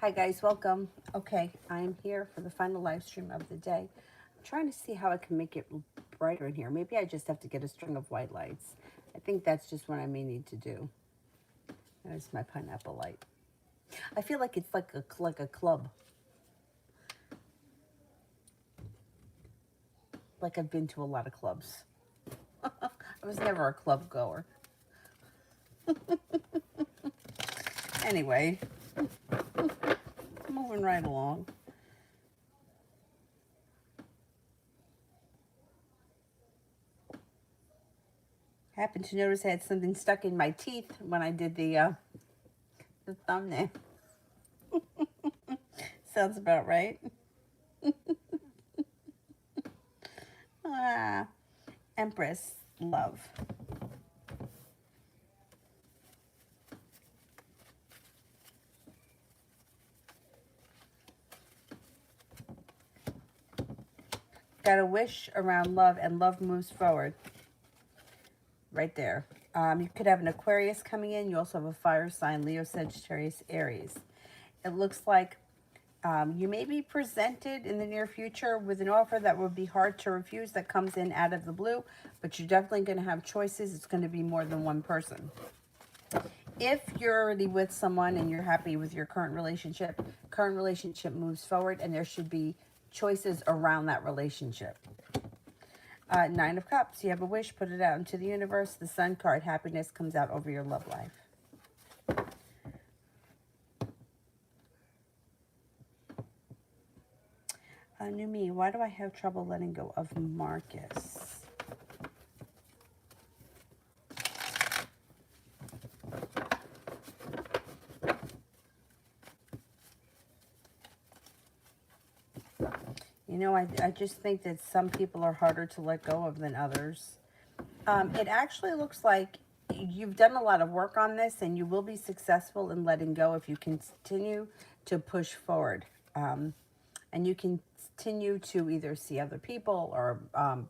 Hi guys, welcome. Okay, I'm here for the final live stream of the day. I'm trying to see how I can make it brighter in here. Maybe I just have to get a string of white lights. I think that's just what I may need to do. There's my pineapple light. I feel like it's like a club. Like I've been to a lot of clubs. I was never a club goer. Anyway, moving right along. Happened to notice I had something stuck in my teeth when I did the thumbnail. Sounds about right. Ah, Empress love. Got a wish around love, and love moves forward. Right there. You could have an Aquarius coming in. You also have a fire sign, Leo, Sagittarius, Aries. It looks like you may be presented in the near future with an offer that would be hard to refuse that comes in out of the blue, but you're definitely going to have choices. It's going to be more than one person. If you're already with someone and you're happy with your current relationship moves forward, and there should be choices around that relationship. Nine of Cups, you have a wish, put it out into the universe. The Sun card, happiness comes out over your love life. New me, why do I have trouble letting go of Marcus? You know, I just think that some people are harder to let go of than others. It actually looks like you've done a lot of work on this, and you will be successful in letting go if you continue to push forward. And you continue to either see other people or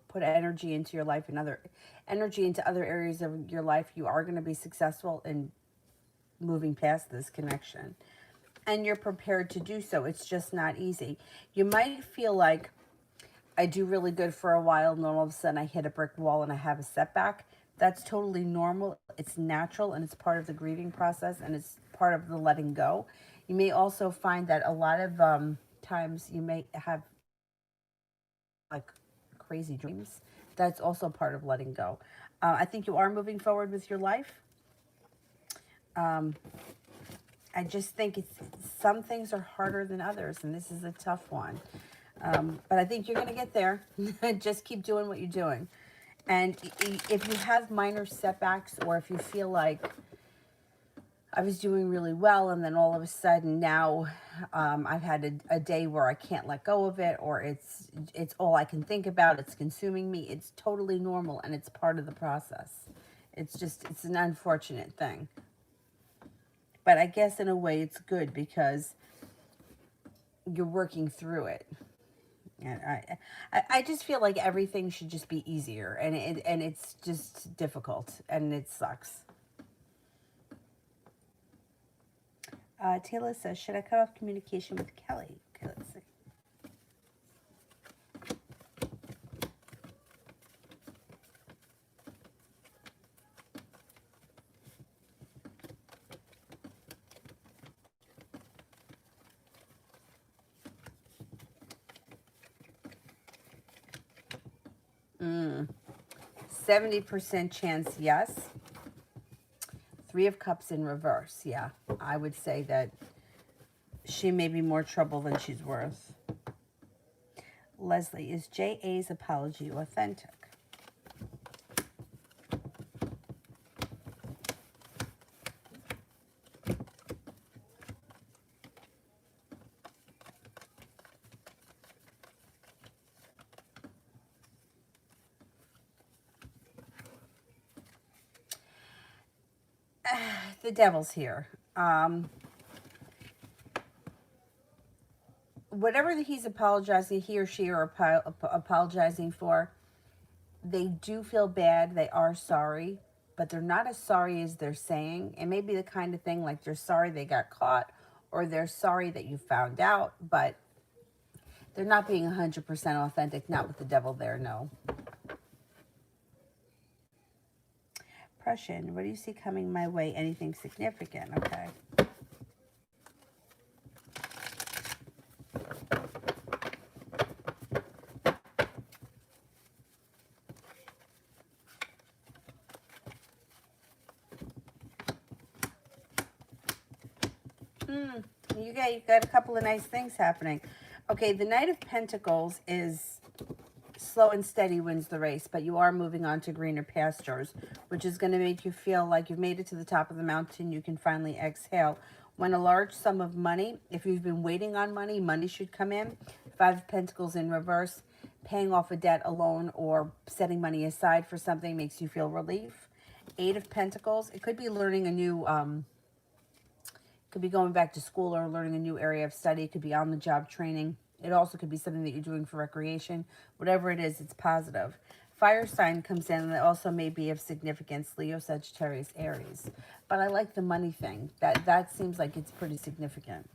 put energy into your life and other energy into other areas of your life. You are going to be successful in moving past this connection, and you're prepared to do so. It's just not easy. You might feel like, I do really good for a while, and then all of a sudden I hit a brick wall and I have a setback. That's totally normal. It's natural, and it's part of the grieving process, and it's part of the letting go. You may also find that a lot of times you may have like crazy dreams. That's also part of letting go. I think you are moving forward with your life. Um, I just think some things are harder than others, and this is a tough one. But I think you're going to get there. Just keep doing what you're doing. And if you have minor setbacks, or if you feel like I was doing really well, and then all of a sudden now I've had a day where I can't let go of it, or it's all I can think about, it's consuming me, it's totally normal, and it's part of the process. It's an unfortunate thing. But I guess in a way it's good, because you're working through it. And I just feel like everything should just be easier, and it's just difficult, and it sucks. Taylor says, should I cut off communication with Kelly? Okay, let's see. 70% chance yes. Three of Cups in reverse. Yeah, I would say that she may be more trouble than she's worth. Leslie, is JA's apology authentic? The devil's here. Whatever he's apologizing, he or she are apologizing for, they do feel bad. They are sorry, but they're not as sorry as they're saying. It may be the kind of thing like they're sorry they got caught, or they're sorry that you found out, but they're not being 100% authentic, not with the devil there, no. Prussian, what do you see coming my way? Anything significant? Okay. You got a couple of nice things happening. Okay, the Knight of Pentacles is slow and steady wins the race, but you are moving on to greener pastures, which is going to make you feel like you've made it to the top of the mountain. You can finally exhale. When a large sum of money, if you've been waiting on money, money should come in. Five of Pentacles in reverse, paying off a debt, a loan, or setting money aside for something makes you feel relief. Eight of Pentacles, it could be learning a new, could be going back to school or learning a new area of study. It could be on-the-job training. It also could be something that you're doing for recreation. Whatever it is, it's positive. Fire sign comes in, and it also may be of significance. Leo, Sagittarius, Aries. But I like the money thing. That seems like it's pretty significant.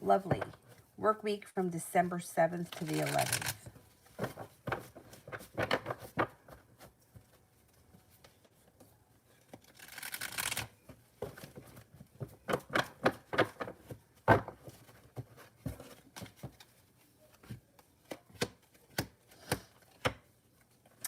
Lovely. Work week from December 7th to the 11th.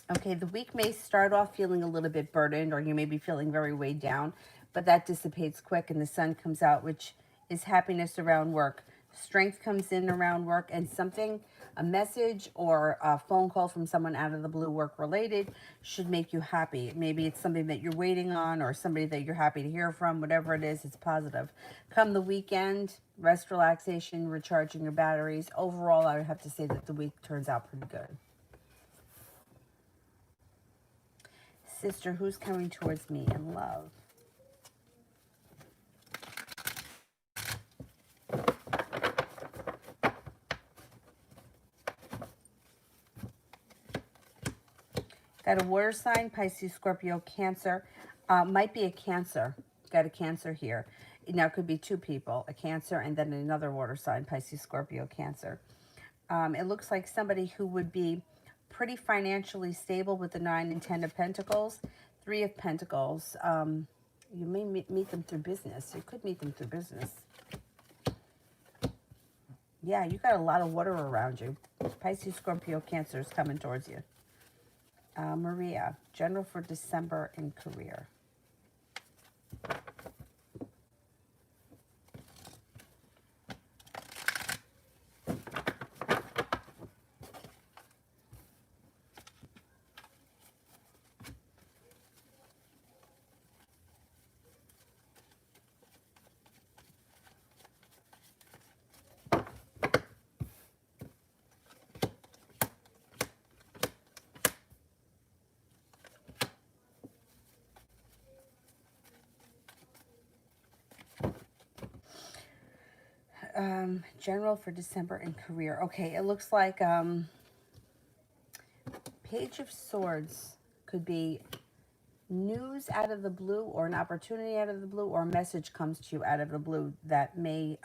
Okay, the week may start off feeling a little bit burdened, or you may be feeling very weighed down, but that dissipates quick and the sun comes out, which is happiness around work. Strength comes in around work, and something, a message or a phone call from someone out of the blue, work related, should make you happy. Maybe it's something that you're waiting on, or somebody that you're happy to hear from. Whatever it is, it's positive. Come the weekend, rest, relaxation, recharging your batteries. Overall, I would have to say that the week turns out pretty good. Sister, who's coming towards me in love? Got a water sign, Pisces, Scorpio, Cancer. Might be a Cancer. Got a Cancer here. Now, it could be two people, a Cancer and then another water sign, Pisces, Scorpio, Cancer. It looks like somebody who would be pretty financially stable with the 9 and 10 of Pentacles. 3 of Pentacles. You may meet them through business. You could meet them through business. Yeah, you got a lot of water around you. Pisces, Scorpio, Cancer is coming towards you. Maria, general for December in career. General for December in career. Okay, it looks like Page of Swords could be news out of the blue, or an opportunity out of the blue, or a message comes to you out of the blue that may,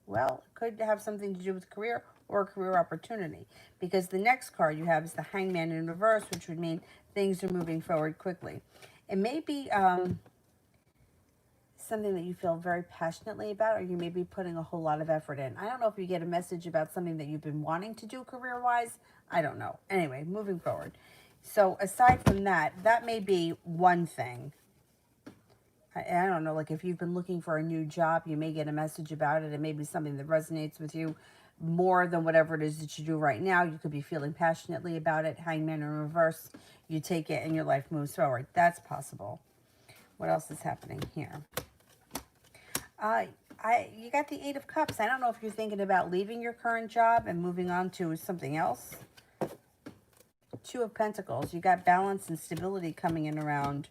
well, could have something to do with career or a career opportunity. Because the next card you have is the Hangman in reverse, which would mean things are moving forward quickly. It may be something that you feel very passionately about, or you may be putting a whole lot of effort in. I don't know if you get a message about something that you've been wanting to do career-wise. I don't know. Anyway, moving forward. So aside from that, that may be one thing. I don't know, like if you've been looking for a new job, you may get a message about it. It may be something that resonates with you more than whatever it is that you do right now. You could be feeling passionately about it. Hangman in reverse, you take it and your life moves forward. That's possible. What else is happening here? You got the 8 of Cups. I don't know if you're thinking about leaving your current job and moving on to something else. 2 of Pentacles. You got balance and stability coming in around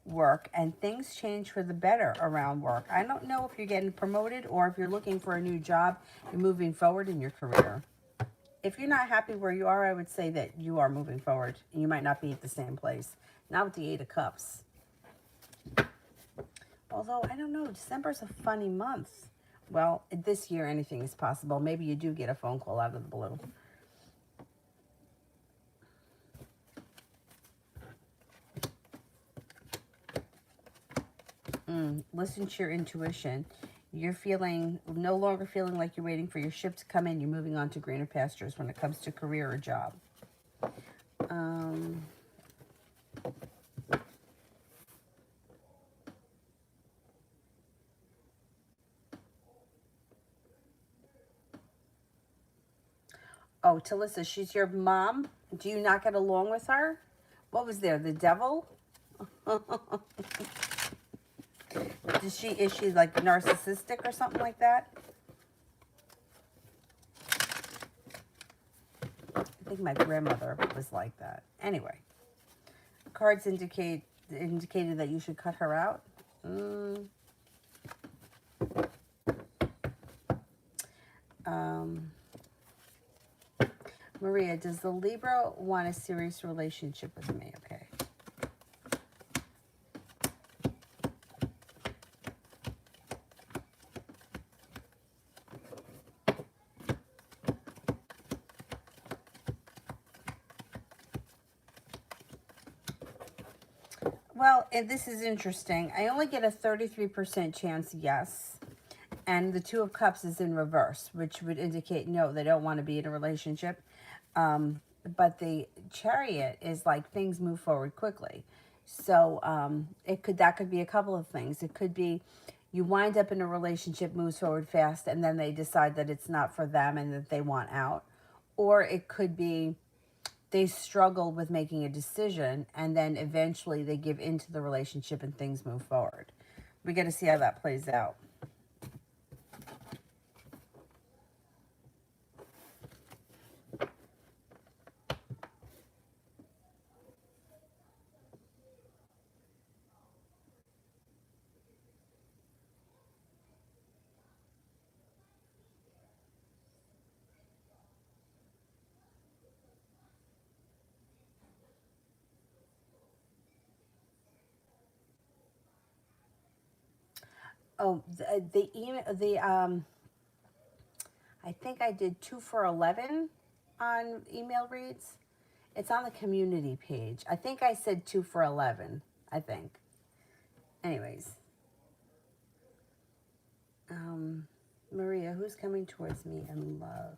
work, and things change for the better around work. I don't know if you're getting promoted or if you're looking for a new job, you're moving forward in your career. If you're not happy where you are, I would say that you are moving forward. And you might not be at the same place. Not with the Eight of Cups. Although, I don't know. December's a funny month. Well, this year, anything is possible. Maybe you do get a phone call out of the blue. Listen to your intuition. You're no longer feeling like you're waiting for your ship to come in. You're moving on to greener pastures when it comes to career or job. Oh, Talissa, she's your mom. Do you not get along with her? What was there? The devil? Is she like narcissistic or something like that? I think my grandmother was like that. Anyway, cards indicated that you should cut her out. Maria, does the Libra want a serious relationship with me? Okay. Well, this is interesting. I only get a 33% chance yes. And the Two of Cups is in reverse, which would indicate no, they don't want to be in a relationship. But the Chariot is like things move forward quickly. So that could be a couple of things. It could be you wind up in a relationship, moves forward fast, and then they decide that it's not for them and that they want out. Or it could be they struggle with making a decision and then eventually they give into the relationship and things move forward. We got to see how that plays out. Oh, the email, I think I did 2 for 11 on email reads. It's on the community page. I think I said 2 for 11, I think. Anyways. Maria, who's coming towards me in love?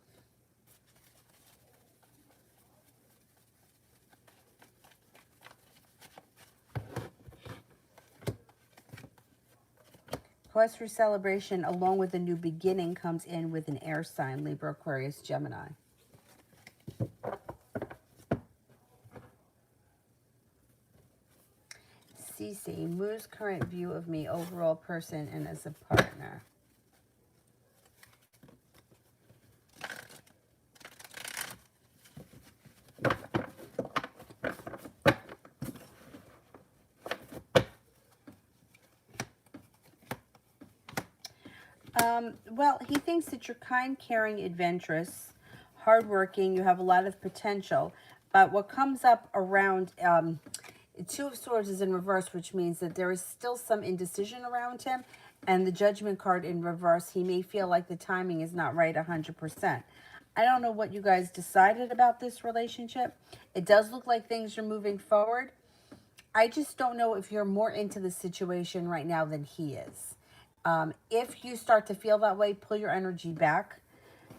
Cause for celebration along with a new beginning comes in with an air sign, Libra, Aquarius, Gemini. Cece, Moo's current view of me, overall person and as a partner. Well, he thinks that you're kind, caring, adventurous, hardworking, you have a lot of potential. But what comes up around Two of Swords is in reverse, which means that there is still some indecision around him. And the Judgment card in reverse, he may feel like the timing is not right 100%. I don't know what you guys decided about this relationship. It does look like things are moving forward. I just don't know if you're more into the situation right now than he is. If you start to feel that way, pull your energy back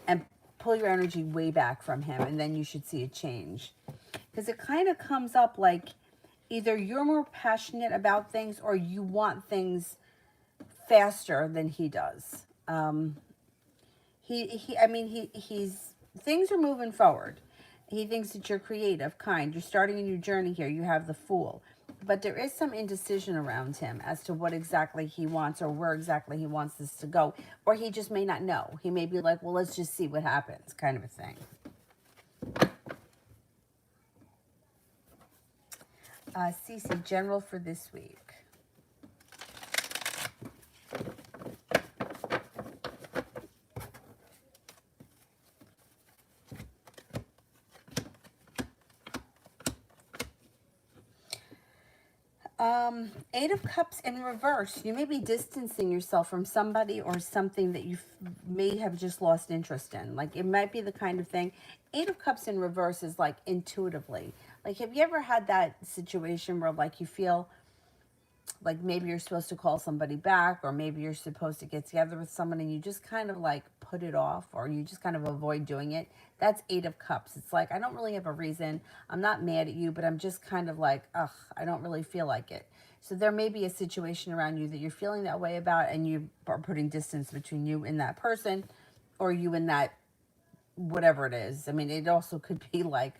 and pull your energy way back from him, and then you should see a change. Because it kind of comes up like either you're more passionate about things or you want things faster than he does. He's things are moving forward. He thinks that you're creative, kind. You're starting a new journey here. You have the Fool. But there is some indecision around him as to what exactly he wants or where exactly he wants this to go. Or he just may not know. He may be like, well, let's just see what happens, kind of a thing. Cece, general for this week. Eight of Cups in reverse. You may be distancing yourself from somebody or something that you may have just lost interest in. Like, it might be the kind of thing. Eight of Cups in reverse is like intuitively. Like, have you ever had that situation where, like, you feel like maybe you're supposed to call somebody back, or maybe you're supposed to get together with someone and you just kind of like put it off, or you just kind of avoid doing it? That's Eight of Cups. It's like, I don't really have a reason. I'm not mad at you, but I'm just kind of like, ugh, I don't really feel like it. So there may be a situation around you that you're feeling that way about, and you are putting distance between you and that person, or you and that whatever it is. I mean, it also could be like,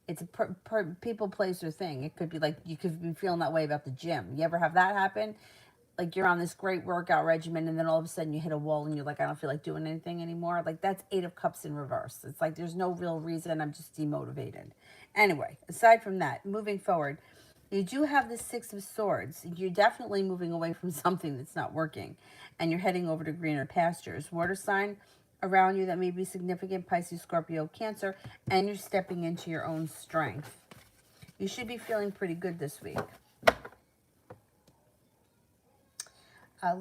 it's a people, place, or thing. It could be like you could be feeling that way about the gym. You ever have that happen? Like, you're on this great workout regimen, and then all of a sudden you hit a wall and you're like, I don't feel like doing anything anymore. Like, that's Eight of Cups in reverse. It's like there's no real reason. I'm just demotivated. Anyway, aside from that, moving forward, you do have the Six of Swords. You're definitely moving away from something that's not working, and you're heading over to greener pastures. Water sign around you that may be significant: Pisces, Scorpio, Cancer, and you're stepping into your own strength. You should be feeling pretty good this week.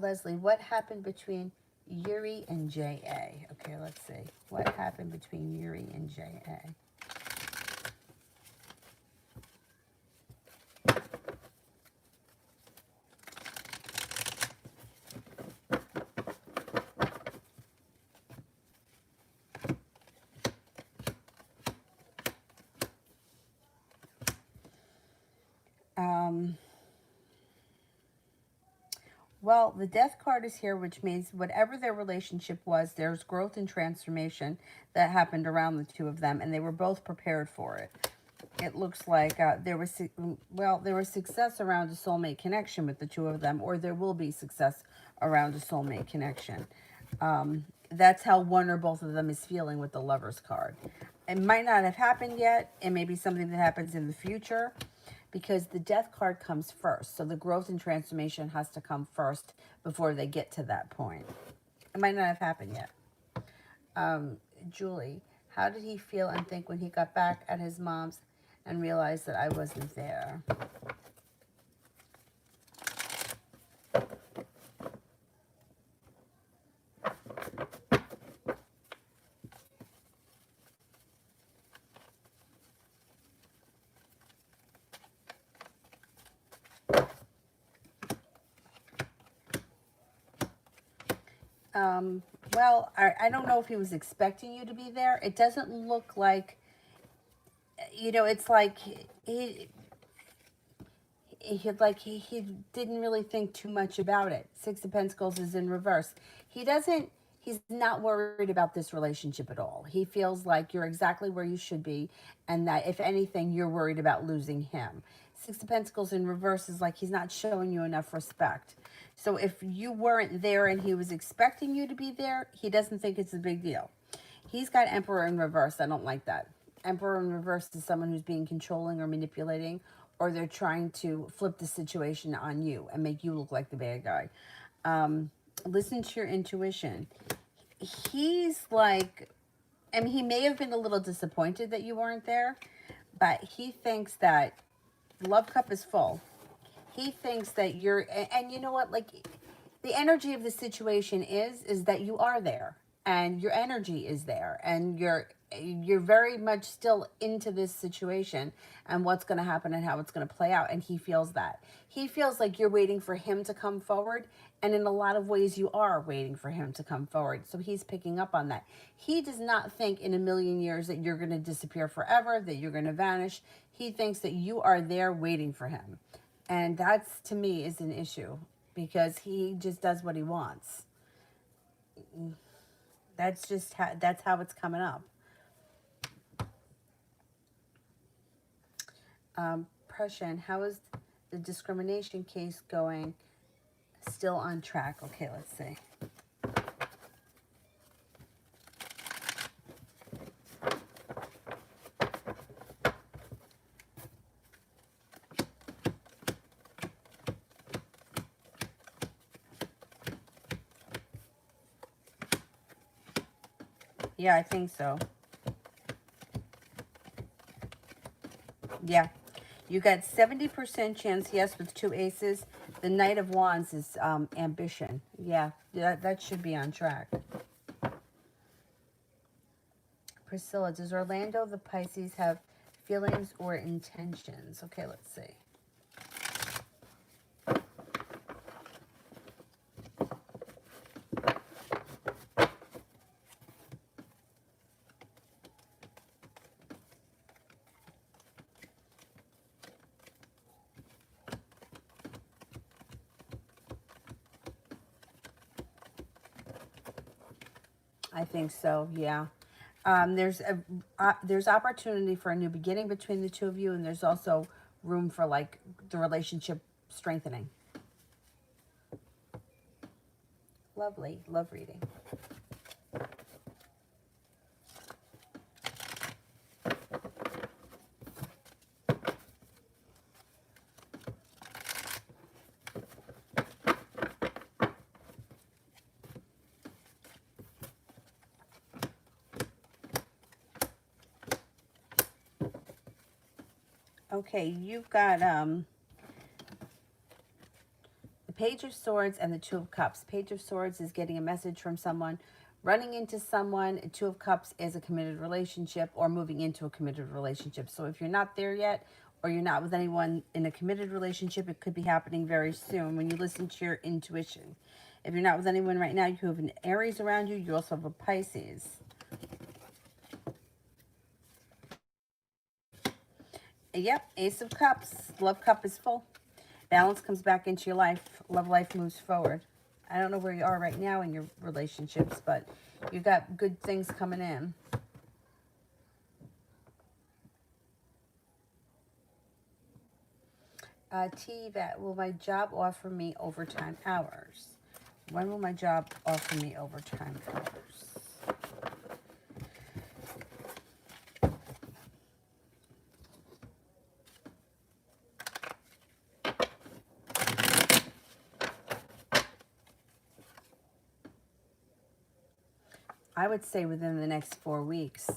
Leslie, what happened between Yuri and J.A.? Okay, let's see. What happened between Yuri and J.A.? Well, the Death card is here, which means whatever their relationship was, there's growth and transformation that happened around the two of them, and they were both prepared for it. It looks like there was success around a soulmate connection with the two of them, or there will be success around a soulmate connection. That's how one or both of them is feeling with the Lovers card. It might not have happened yet. It may be something that happens in the future, because the Death card comes first. So the growth and transformation has to come first before they get to that point. It might not have happened yet. Julie, how did he feel and think when he got back at his mom's and realized that I wasn't there? Well, I don't know if he was expecting you to be there. It doesn't look like, it's like he didn't really think too much about it. Six of Pentacles is in reverse. He's not worried about this relationship at all. He feels like you're exactly where you should be, and that if anything, you're worried about losing him. Six of Pentacles in reverse is like he's not showing you enough respect. So if you weren't there and he was expecting you to be there, he doesn't think it's a big deal. He's got Emperor in reverse. I don't like that. Emperor in reverse is someone who's being controlling or manipulating, or they're trying to flip the situation on you and make you look like the bad guy. Listen to your intuition. He's like, I mean, he may have been a little disappointed that you weren't there, but he thinks that the love cup is full. He thinks that you're, and you know what, like, the energy of the situation is that you are there, and your energy is there, and you're very much still into this situation and what's going to happen and how it's going to play out. And he feels that. He feels like you're waiting for him to come forward. And in a lot of ways, you are waiting for him to come forward. So he's picking up on that. He does not think in a million years that you're going to disappear forever, that you're going to vanish. He thinks that you are there waiting for him. And that's, to me, is an issue, because he just does what he wants. That's how it's coming up. Prussian, how is the discrimination case going? Still on track. Okay, let's see. Yeah, I think so. Yeah. You got 70% chance yes with 2 aces. The Knight of Wands is ambition. Yeah, that should be on track. Priscilla, does Orlando the Pisces have feelings or intentions? Okay, let's see. I think so, yeah. There's opportunity for a new beginning between the two of you, and there's also room for like the relationship strengthening. Lovely, love reading. Okay, you've got the Page of Swords and the Two of Cups. Page of Swords is getting a message from someone, running into someone. Two of Cups is a committed relationship or moving into a committed relationship. So if you're not there yet, or you're not with anyone in a committed relationship, it could be happening very soon when you listen to your intuition. If you're not with anyone right now, you have an Aries around you. You also have a Pisces. Yep, Ace of Cups. Love cup is full. Balance comes back into your life. Love life moves forward. I don't know where you are right now in your relationships, but you got good things coming in. T, that will my job offer me overtime hours? When will my job offer me overtime hours? I would say within the next 4 weeks.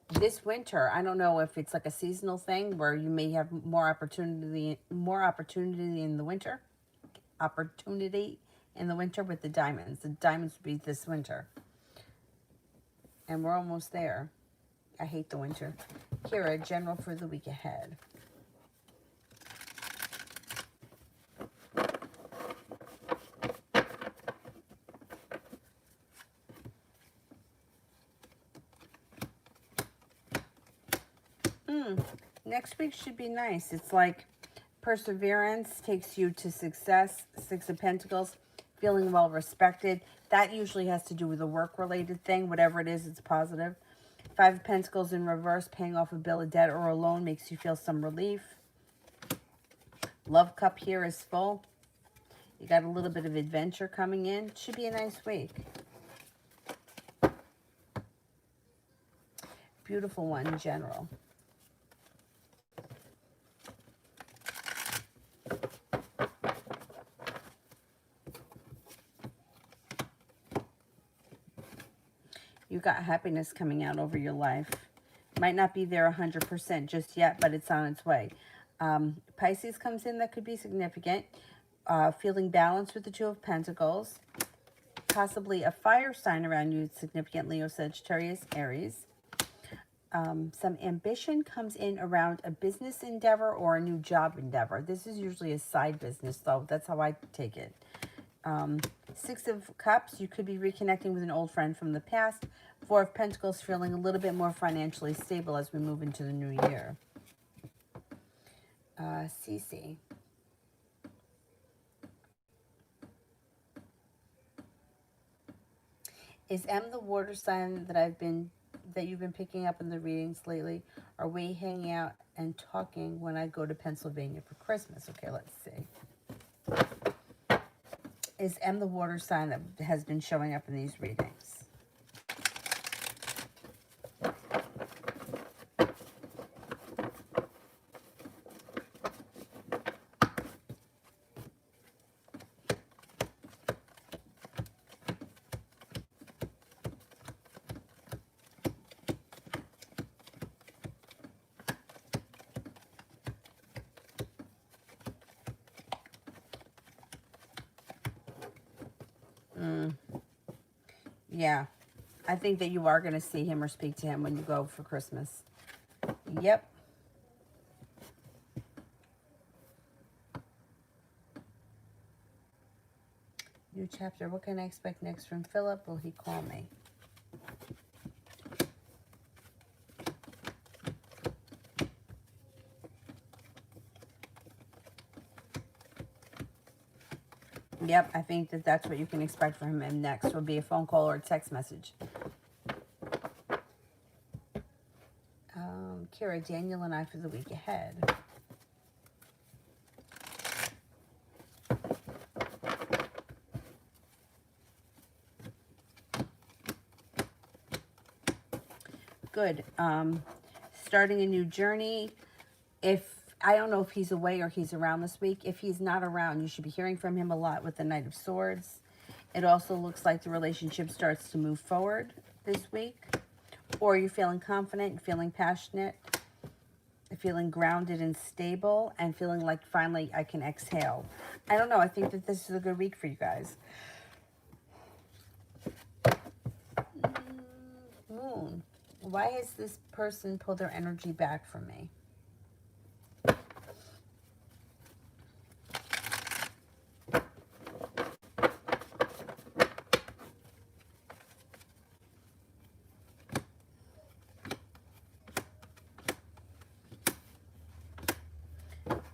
This winter, I don't know if it's like a seasonal thing where you may have more opportunity in the winter. Opportunity in the winter with the diamonds. The diamonds would be this winter. And we're almost there. I hate the winter. Kira, general for the week ahead. Next week should be nice. It's like perseverance takes you to success. 6 of Pentacles, feeling well respected. That usually has to do with a work-related thing. Whatever it is, it's positive. 5 of Pentacles in reverse, paying off a bill of debt or a loan makes you feel some relief. Love cup here is full. You got a little bit of adventure coming in. Should be a nice week. Beautiful one in general. You got happiness coming out over your life. Might not be there 100% just yet, but it's on its way. Pisces comes in, that could be significant. Feeling balanced with the 2 of Pentacles. Possibly a fire sign around you, significant. Leo, Sagittarius, Aries. Some ambition comes in around a business endeavor or a new job endeavor. This is usually a side business, though. That's how I take it. 6 of Cups, you could be reconnecting with an old friend from the past. 4 of Pentacles, feeling a little bit more financially stable as we move into the new year. Cece. Is M the water sign that you've been picking up in the readings lately? Are we hanging out and talking when I go to Pennsylvania for Christmas? Okay, let's see. Is M the water sign that has been showing up in these readings? Yeah. I think that you are going to see him or speak to him when you go for Christmas. Yep. New chapter. What can I expect next from Philip? Will he call me? Yep, I think that that's what you can expect from him next. Will be a phone call or a text message. Kira, Daniel, and I for the week ahead. Good. Starting a new journey. I don't know if he's away or he's around this week. If he's not around, you should be hearing from him a lot with the Knight of Swords. It also looks like the relationship starts to move forward this week. Or you're feeling confident, feeling passionate, feeling grounded and stable, and feeling like finally I can exhale. I don't know. I think that this is a good week for you guys. Moon. Why has this person pulled their energy back from me?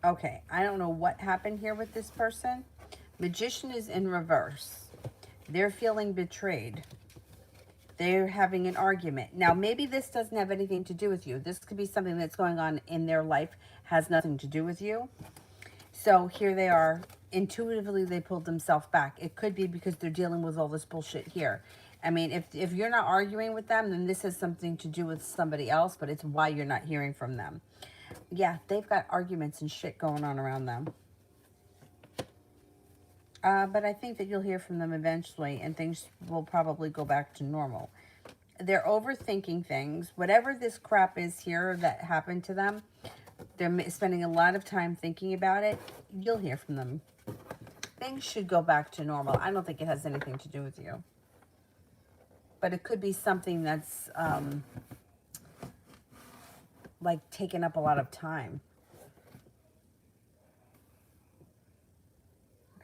Okay, I don't know what happened here with this person. Magician is in reverse. They're feeling betrayed. They're having an argument. Now, maybe this doesn't have anything to do with you. This could be something that's going on in their life, has nothing to do with you. So here they are. Intuitively, they pulled themselves back. It could be because they're dealing with all this bullshit here. I mean, if you're not arguing with them, then this has something to do with somebody else, but it's why you're not hearing from them. Yeah, they've got arguments and shit going on around them. But I think that you'll hear from them eventually, and things will probably go back to normal. They're overthinking things. Whatever this crap is here that happened to them, they're spending a lot of time thinking about it. You'll hear from them. Things should go back to normal. I don't think it has anything to do with you. But it could be something that's like taking up a lot of time.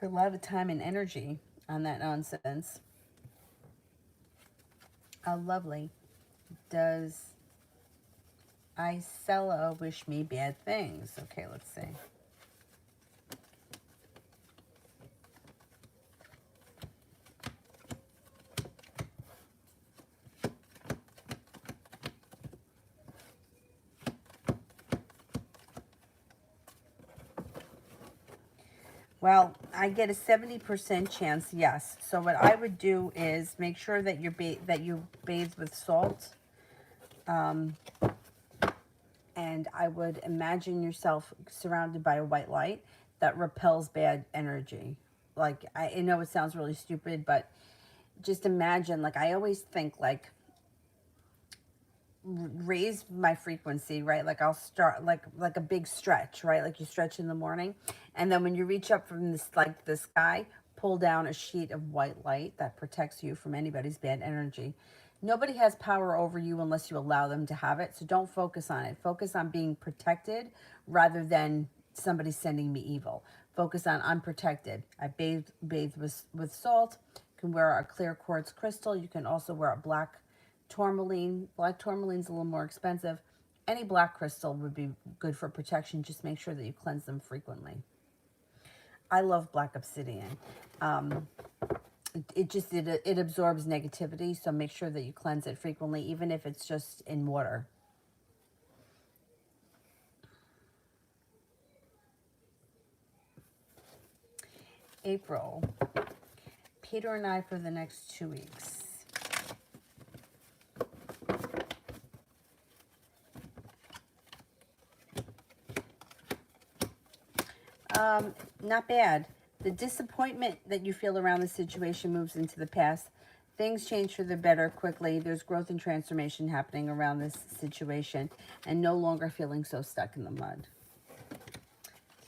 A lot of time and energy on that nonsense. Oh, lovely. Does Isella wish me bad things? Okay, let's see. Well, I get a 70% chance, yes. So what I would do is make sure that you bathe with salt. And I would imagine yourself surrounded by a white light that repels bad energy. Like, I know it sounds really stupid, but just imagine, like, I always think, like, raise my frequency, right? Like I'll start like a big stretch, right? Like you stretch in the morning, and then when you reach up from this, like the sky, pull down a sheet of white light that protects you from anybody's bad energy. Nobody has power over you unless you allow them to have it. So don't focus on it. Focus on being protected rather than somebody sending me evil. Focus on I'm protected. I bathe with salt. You can wear a clear quartz crystal. You can also wear a black tourmaline. Black tourmaline's a little more expensive. Any black crystal would be good for protection. Just make sure that you cleanse them frequently. I love black obsidian. It absorbs negativity, so make sure that you cleanse it frequently, even if it's just in water. April. Peter and I for the next 2 weeks. Not bad. The disappointment that you feel around the situation moves into the past. Things change for the better quickly. There's growth and transformation happening around this situation, and no longer feeling so stuck in the mud.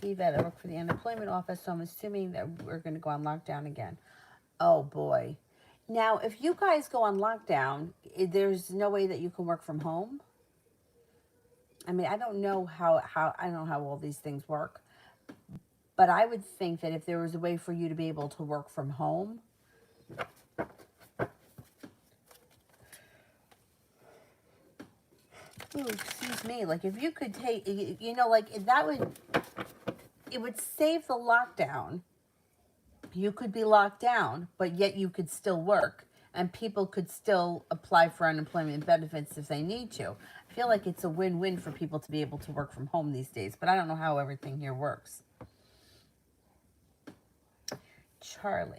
That I work for the unemployment office, so I'm assuming that we're going to go on lockdown again. Oh boy. Now, if you guys go on lockdown, there's no way that you can work from home. I mean, I don't know how I don't know how all these things work, but I would think that if there was a way for you to be able to work from home, ooh, excuse me, like if you could take, like that would, it would save the lockdown. You could be locked down, but yet you could still work, and people could still apply for unemployment benefits if they need to. I feel like it's a win-win for people to be able to work from home these days, but I don't know how everything here works. Charlie.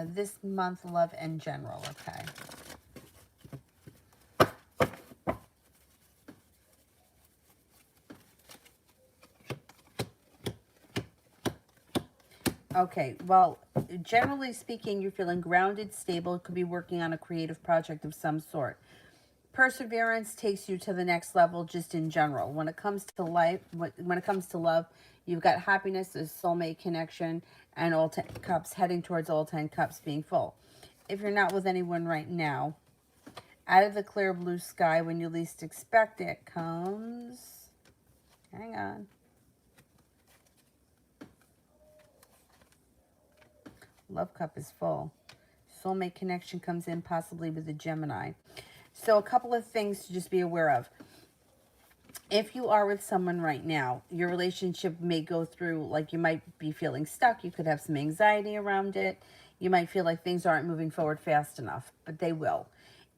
This month, love and general. Okay. Okay, well, generally speaking, you're feeling grounded, stable, could be working on a creative project of some sort. Perseverance takes you to the next level just in general. When it comes to life, when it comes to love, you've got happiness, a soulmate connection, and all 10 cups heading towards all 10 cups being full. If you're not with anyone right now, out of the clear blue sky when you least expect it comes, hang on, love cup is full. Soulmate connection comes in possibly with a Gemini. So a couple of things to just be aware of. If you are with someone right now, your relationship may go through, like you might be feeling stuck. You could have some anxiety around it. You might feel like things aren't moving forward fast enough, but they will.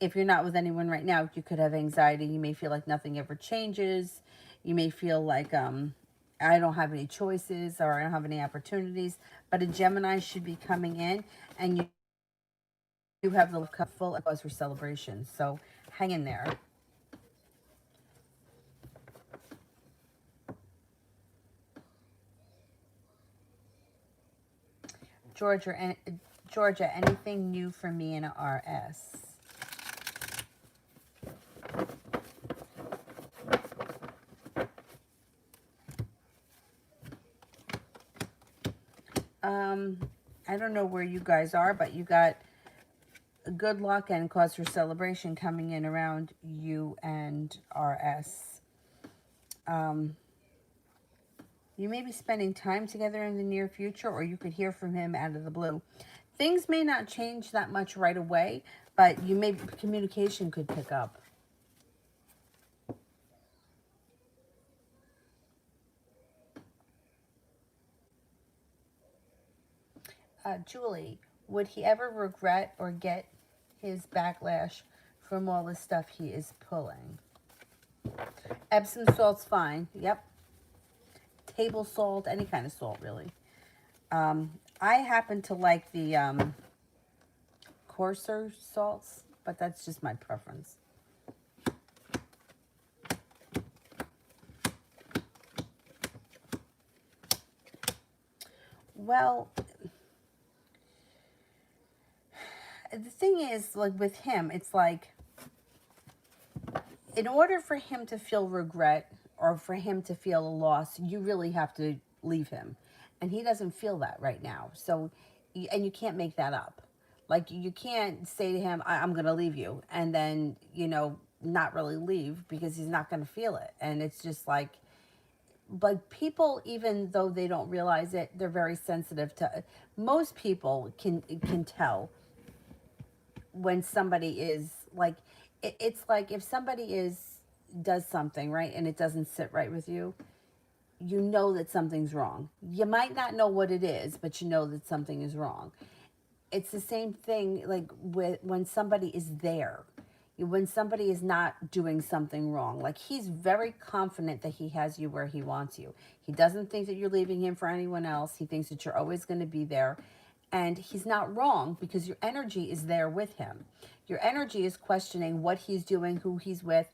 If you're not with anyone right now, you could have anxiety. You may feel like nothing ever changes. You may feel like, I don't have any choices or I don't have any opportunities. But a Gemini should be coming in, and you have the cup full and cause for celebration. So hang in there. Georgia, Georgia, anything new for me in a RS? Um, I don't know where you guys are, but you got good luck and cause for celebration coming in around you and RS. Um, you may be spending time together in the near future, or you could hear from him out of the blue. Things may not change that much right away, but communication could pick up. Julie, would he ever regret or get his backlash from all the stuff he is pulling? Epsom salt's fine. Yep. Table salt, any kind of salt, really. I happen to like the coarser salts, but that's just my preference. Well, the thing is, like with him, it's like, in order for him to feel regret or for him to feel a loss, you really have to leave him. And he doesn't feel that right now. So, and you can't make that up. Like, you can't say to him, I'm going to leave you, and then, not really leave because he's not going to feel it. And it's just like, but people, even though they don't realize it, they're very sensitive to, most people can tell when somebody is like, it's like if somebody does something right and it doesn't sit right with you, you know that something's wrong. You might not know what it is, but you know that something is wrong. It's the same thing like with when somebody is there, when somebody is not doing something wrong. Like, he's very confident that he has you where he wants you. He doesn't think that you're leaving him for anyone else. He thinks that you're always going to be there. And he's not wrong, because your energy is there with him. Your energy is questioning what he's doing, who he's with,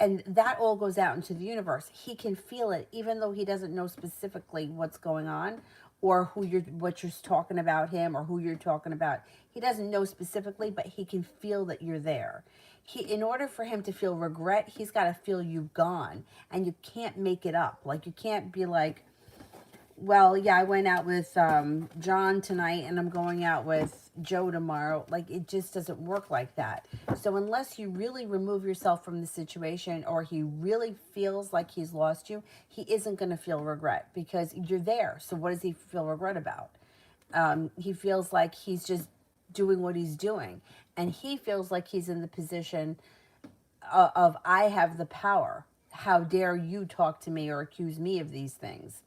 and that all goes out into the universe. He can feel it, even though he doesn't know specifically what's going on, or what you're talking about him, or who you're talking about. He doesn't know specifically, but he can feel that you're there. In order for him to feel regret, he's got to feel you gone, and you can't make it up. Like, you can't be like, Well, yeah, I went out with John tonight and I'm going out with Joe tomorrow. Like, it just doesn't work like that. So, unless you really remove yourself from the situation or he really feels like he's lost you, he isn't going to feel regret because you're there. So, what does he feel regret about? He feels like he's just doing what he's doing. And he feels like he's in the position of I have the power. How dare you talk to me or accuse me of these things?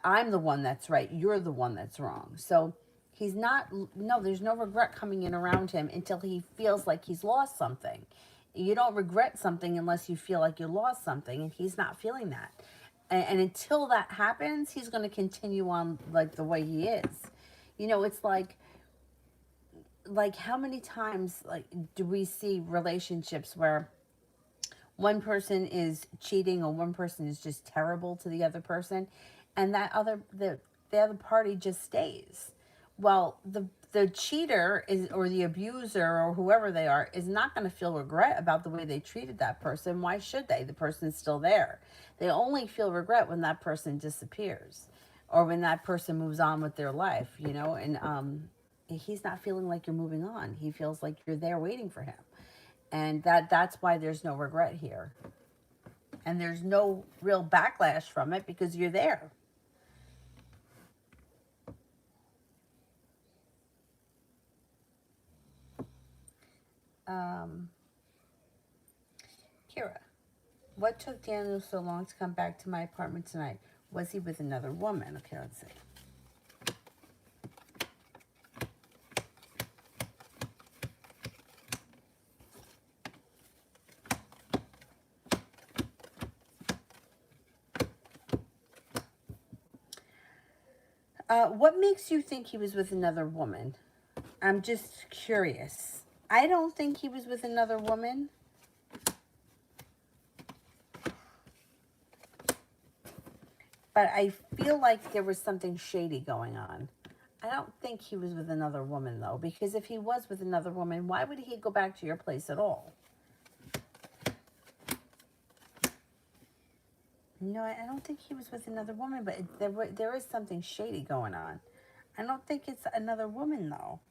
I'm the one that's right. You're the one that's wrong. So he's not, no, there's no regret coming in around him until he feels like he's lost something. You don't regret something unless you feel like you lost something, and he's not feeling that. And until that happens, he's going to continue on like the way he is. You know, it's like how many times like do we see relationships where one person is cheating or one person is just terrible to the other person, and the other party just stays. Well, the cheater is, or the abuser or whoever they are, is not going to feel regret about the way they treated that person. Why should they? The person's still there. They only feel regret when that person disappears or when that person moves on with their life, you know. And he's not feeling like you're moving on. He feels like you're there waiting for him, and that's why there's no regret here, and there's no real backlash from it because you're there. um Kira, what took Daniel so long to come back to my apartment tonight? Was he with another woman? Okay, let's see. What makes you think he was with another woman? I'm just curious. I don't think he was with another woman. But I feel like there was something shady going on. I don't think he was with another woman, though, because if he was with another woman, why would he go back to your place at all? No, I don't think he was with another woman, but there is something shady going on. I don't think it's another woman, though.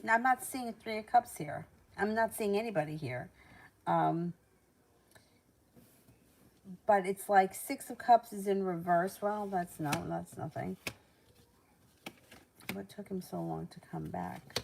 I'm not seeing a Three of Cups here. I'm not seeing anybody here. Um, but it's like Six of Cups is in reverse. Well, that's nothing. What took him so long to come back?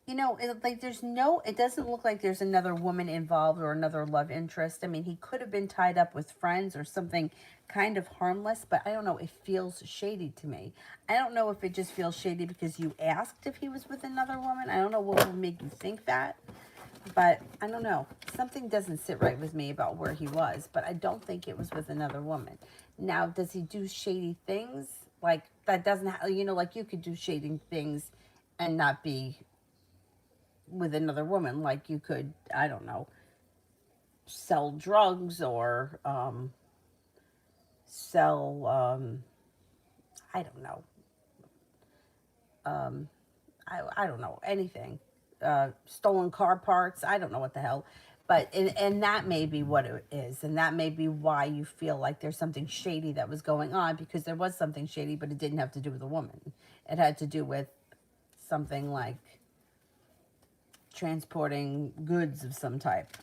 You know, it doesn't look like there's another woman involved or another love interest. I mean, he could have been tied up with friends or something kind of harmless, but I don't know. It feels shady to me. I don't know if it just feels shady because you asked if he was with another woman. I don't know what would make you think that, but I don't know. Something doesn't sit right with me about where he was, but I don't think it was with another woman. Now, does he do shady things? Like, that doesn't, like you could do shady things and not be with another woman. Like you could, I don't know, sell drugs or sell, I don't know, um, I don't know, anything. Stolen car parts, I don't know what the hell. But, and that may be what it is. And that may be why you feel like there's something shady that was going on, because there was something shady, but it didn't have to do with a woman. It had to do with something like transporting goods of some type.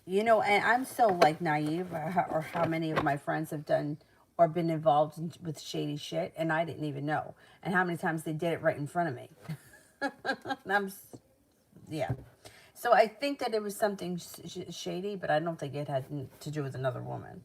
You know, and I'm so like naive, or how many of my friends have done or been involved with shady shit, and I didn't even know. And how many times they did it right in front of me. Yeah. So I think that it was something shady, but I don't think it had to do with another woman.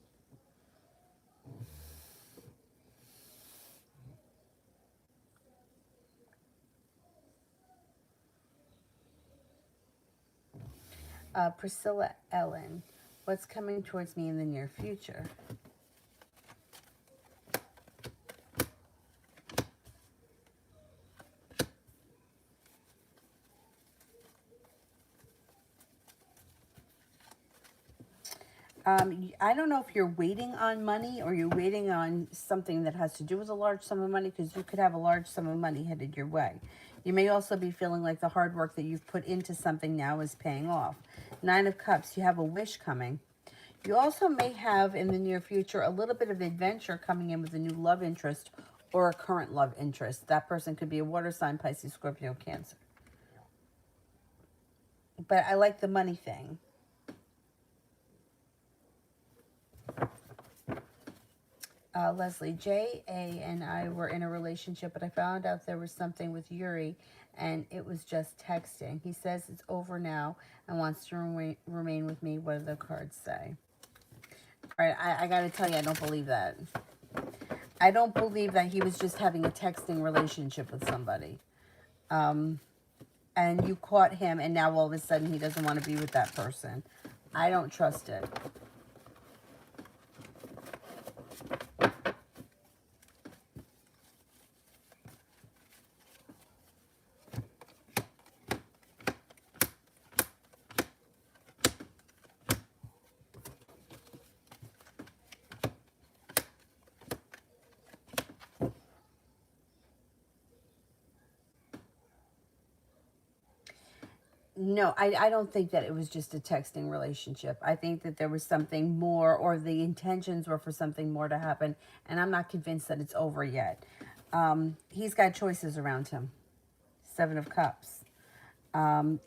Priscilla Ellen, what's coming towards me in the near future? I don't know if you're waiting on money or you're waiting on something that has to do with a large sum of money, because you could have a large sum of money headed your way. You may also be feeling like the hard work that you've put into something now is paying off. Nine of Cups, you have a wish coming. You also may have in the near future a little bit of adventure coming in with a new love interest or a current love interest. That person could be a water sign, Pisces, Scorpio, Cancer. But I like the money thing. Leslie, J, A, and I were in a relationship, but I found out there was something with Yuri, and it was just texting. He says it's over now and wants to remain with me. What do the cards say? All right, I got to tell you, I don't believe that. I don't believe that he was just having a texting relationship with somebody. And you caught him, and now all of a sudden he doesn't want to be with that person. I don't trust it. No, I don't think that it was just a texting relationship. I think that there was something more, or the intentions were for something more to happen, and I'm not convinced that it's over yet. He's got choices around him. Seven of Cups. And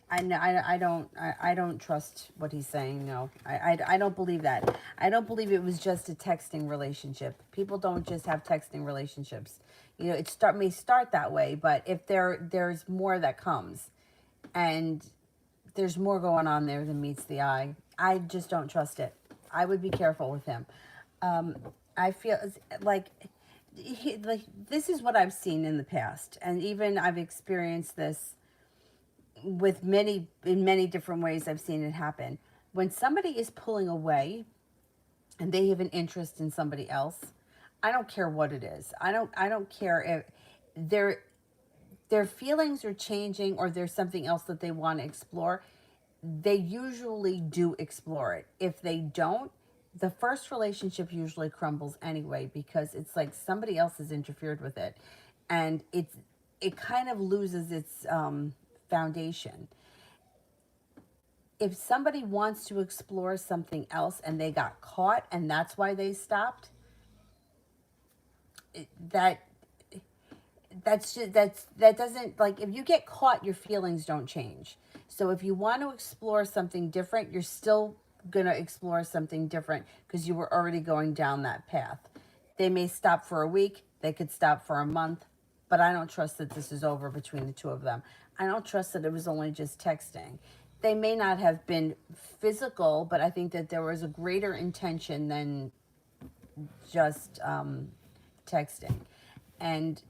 I don't trust what he's saying. No, I don't believe that. I don't believe it was just a texting relationship. People don't just have texting relationships. You know, may start that way, but if there's more that comes, and there's more going on there than meets the eye, I just don't trust it. I would be careful with him. Um, I feel like like this is what I've seen in the past, and even I've experienced this with in many different ways. I've seen it happen when somebody is pulling away and they have an interest in somebody else. I don't care what it is. I don't care if their feelings are changing or there's something else that they want to explore. They usually do explore it. If they don't, the first relationship usually crumbles anyway, because it's like somebody else has interfered with it, and it kind of loses its foundation. If somebody wants to explore something else and they got caught and that's why they stopped, that that doesn't, like, if you get caught, your feelings don't change. So if you want to explore something different, you're still going to explore something different because you were already going down that path. They may stop for a week, they could stop for a month, but I don't trust that this is over between the two of them. I don't trust that it was only just texting. They may not have been physical, but I think that there was a greater intention than just texting. And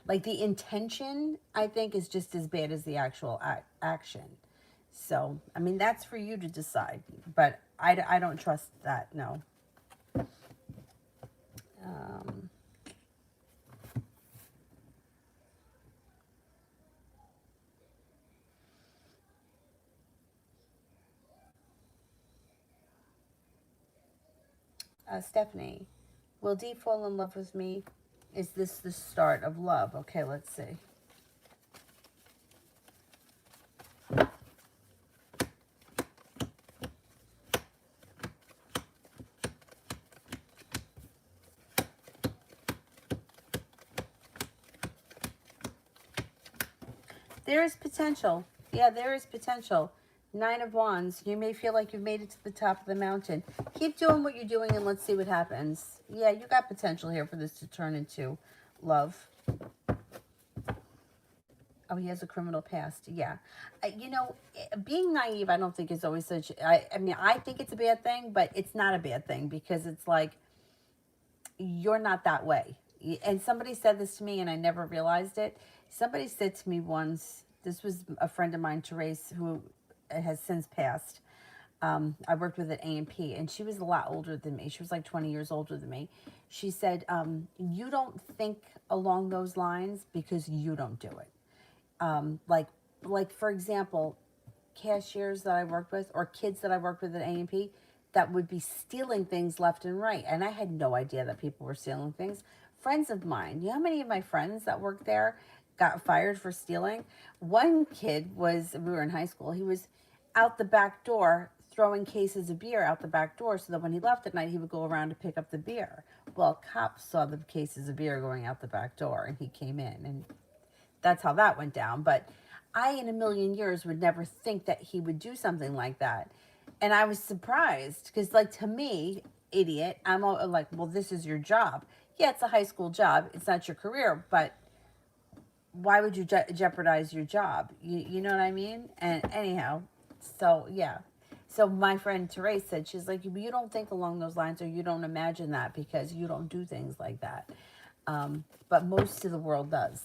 like the intention, I think, is just as bad as the actual action. So, I mean, that's for you to decide. But I don't trust that, no. Um, Stephanie, will Dee fall in love with me? Is this the start of love? Okay, let's see. There is potential. Yeah, there is potential. Nine of Wands. You may feel like you've made it to the top of the mountain. Keep doing what you're doing and let's see what happens. Yeah, you got potential here for this to turn into love. Oh, he has a criminal past. Yeah. You know, being naive, I don't think is always such... I mean, I think it's a bad thing, but it's not a bad thing because it's like, you're not that way. And somebody said this to me and I never realized it. Somebody said to me once, this was a friend of mine, Therese, who has since passed. I worked with at A&P, and she was a lot older than me. She was like 20 years older than me. She said, you don't think along those lines because you don't do it. Like for example, cashiers that I worked with or kids that I worked with at A&P that would be stealing things left and right. And I had no idea that people were stealing things. Friends of mine, you know how many of my friends that worked there, got fired for stealing. One kid we were in high school, he was out the back door throwing cases of beer out the back door so that when he left at night, he would go around to pick up the beer. Well, cops saw the cases of beer going out the back door and he came in, and that's how that went down. But I, in a million years, would never think that he would do something like that. And I was surprised because, like, to me, idiot, I'm all like, well, this is your job. Yeah, it's a high school job. It's not your career, but why would you jeopardize your job? You know what I mean? And anyhow, so yeah. So my friend Therese said, she's like, you don't think along those lines, or you don't imagine that because you don't do things like that. But most of the world does.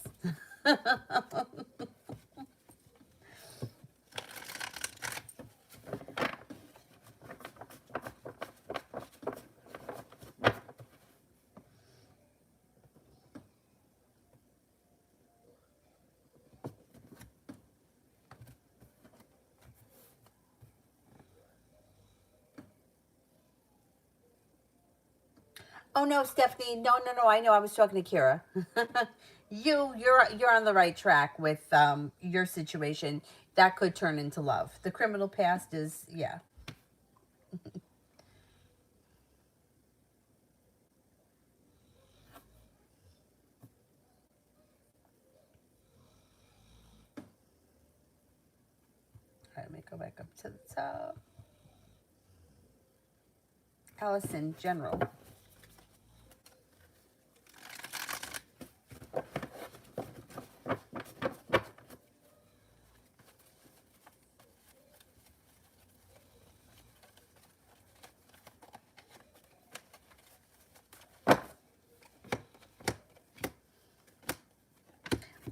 Oh no, Stephanie, no. I know. I was talking to Kira. You're on the right track with your situation. That could turn into love. The criminal past is, yeah. All right, let me go back up to the top. Allison, general.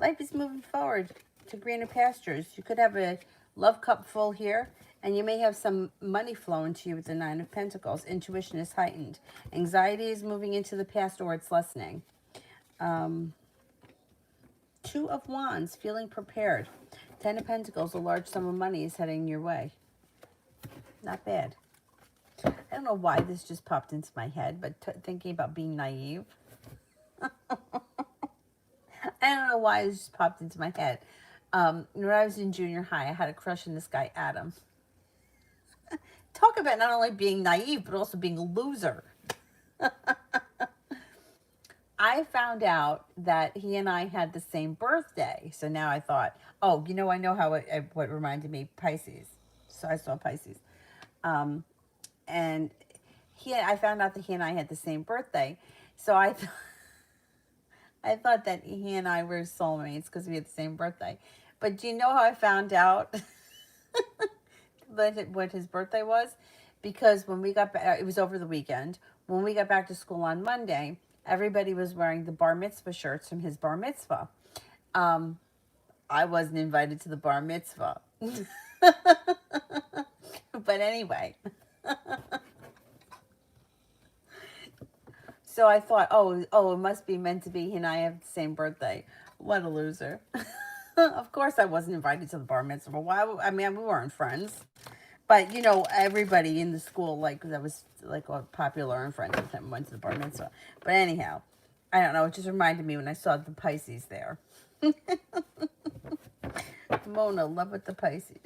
Life is moving forward to greener pastures. You could have a love cup full here, and you may have some money flowing to you with the Nine of Pentacles. Intuition is heightened. Anxiety is moving into the past, or it's lessening. Two of Wands, feeling prepared. Ten of Pentacles, a large sum of money is heading your way. Not bad. I don't know why this just popped into my head, but thinking about being naive. I don't know why it just popped into my head. When I was in junior high, I had a crush on this guy, Adam. Talk about not only being naive, but also being a loser. I found out that he and I had the same birthday. So now I thought, oh, I know how what reminded me, Pisces. So I saw Pisces. And I found out that he and I had the same birthday. So I thought that he and I were soulmates because we had the same birthday. But do you know how I found out what his birthday was? Because when we got back, it was over the weekend. When we got back to school on Monday, everybody was wearing the bar mitzvah shirts from his bar mitzvah. I wasn't invited to the bar mitzvah. But anyway. So I thought, oh, it must be meant to be. He and I have the same birthday. What a loser. Of course I wasn't invited to the bar mitzvah. Why? I mean, we weren't friends. But, everybody in the school, like, that was, like, popular and friends with him went to the bar mitzvah. But anyhow, I don't know. It just reminded me when I saw the Pisces there. Mona, love with the Pisces.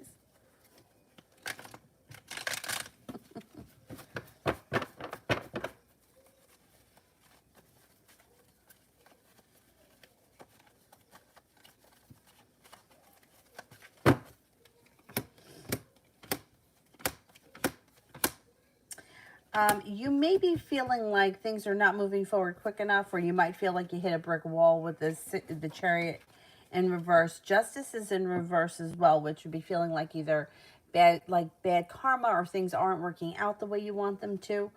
You may be feeling like things are not moving forward quick enough, or you might feel like you hit a brick wall with the Chariot in reverse. Justice is in reverse as well, which would be feeling like either bad karma, or things aren't working out the way you want them to.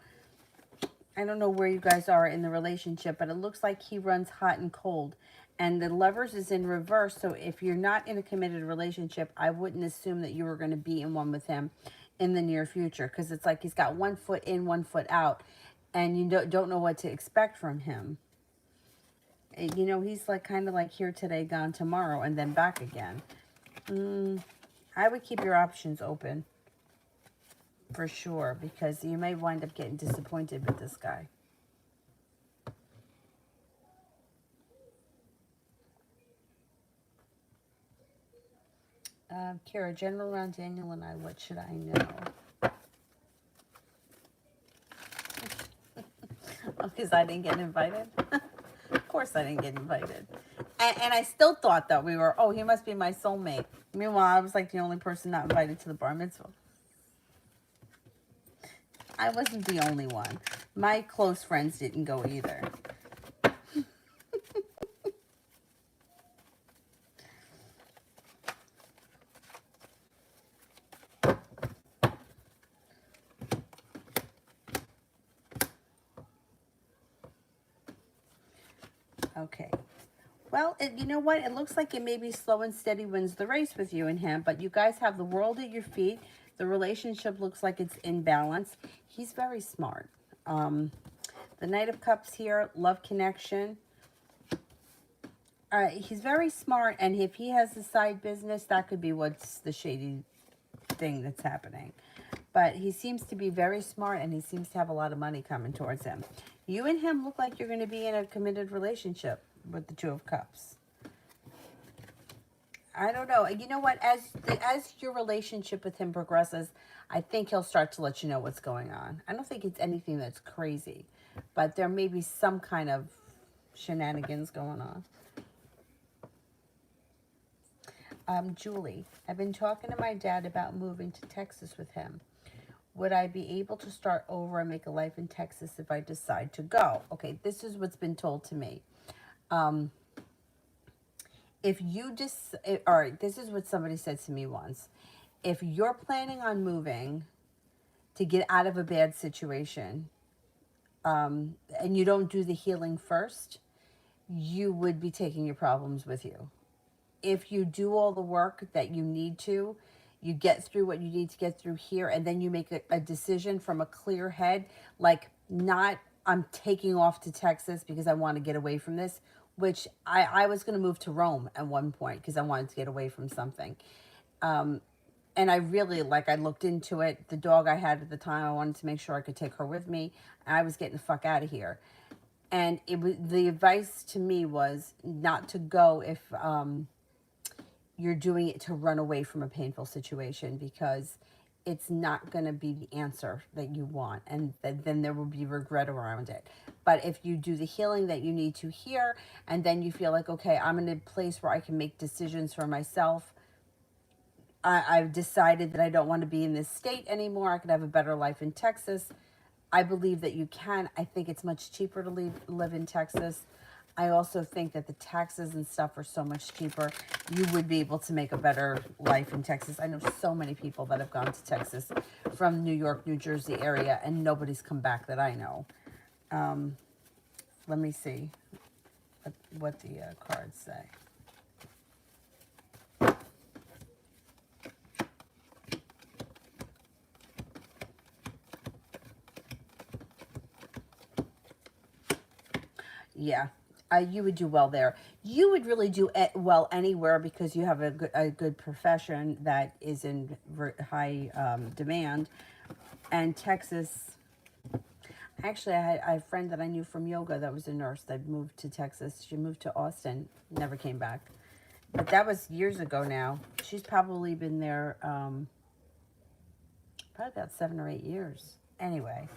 I don't know where you guys are in the relationship, but it looks like he runs hot and cold. And the Lovers is in reverse, so if you're not in a committed relationship, I wouldn't assume that you were going to be in one with him in the near future, because it's like he's got 1 foot in, 1 foot out, and you don't know what to expect from him. He's like kind of like here today, gone tomorrow, and then back again. I would keep your options open for sure, because you may wind up getting disappointed with this guy. Kara, general around Daniel and I, what should I know? Because I didn't get invited. Of course I didn't get invited. And I still thought that we were, oh, he must be my soulmate. Meanwhile, I was like the only person not invited to the bar mitzvah. I wasn't the only one. My close friends didn't go either. Okay. Well, you know what? It looks like it may be slow and steady wins the race with you and him, but you guys have the world at your feet. The relationship looks like it's in balance. He's very smart. The Knight of Cups here, love connection. He's very smart, and if he has a side business, that could be what's the shady thing that's happening. But he seems to be very smart, and he seems to have a lot of money coming towards him. You and him look like you're going to be in a committed relationship with the Two of Cups. I don't know. You know what? As your relationship with him progresses, I think he'll start to let you know what's going on. I don't think it's anything that's crazy, but there may be some kind of shenanigans going on. Julie, I've been talking to my dad about moving to Texas with him. Would I be able to start over and make a life in Texas if I decide to go? Okay, this is what's been told to me. If you just, all right, this is what somebody said to me once. If you're planning on moving to get out of a bad situation, and you don't do the healing first, you would be taking your problems with you. If you do all the work that you need to, you get through what you need to get through here, and then you make a decision from a clear head, like not, I'm taking off to Texas because I want to get away from this, which I was going to move to Rome at one point because I wanted to get away from something. And I really, like, I looked into it. The dog I had at the time, I wanted to make sure I could take her with me. And I was getting the fuck out of here. And it was, the advice to me was not to go if you're doing it to run away from a painful situation, because it's not going to be the answer that you want, and then there will be regret around it. But if you do the healing that you need to here, and then you feel like, okay, I'm in a place where I can make decisions for myself. I've decided that I don't want to be in this state anymore. I could have a better life in Texas. I believe that you can. I think it's much cheaper to live in Texas. I also think that the taxes and stuff are so much cheaper. You would be able to make a better life in Texas. I know so many people that have gone to Texas from New York, New Jersey area, and nobody's come back that I know. Let me see what the cards say. Yeah. You would do well there. You would really do well anywhere because you have a good profession that is in high demand. And Texas, actually, I had a friend that I knew from yoga that was a nurse that moved to Texas. She moved to Austin, never came back. But that was years ago now. She's probably been there probably about 7 or 8 years. Anyway,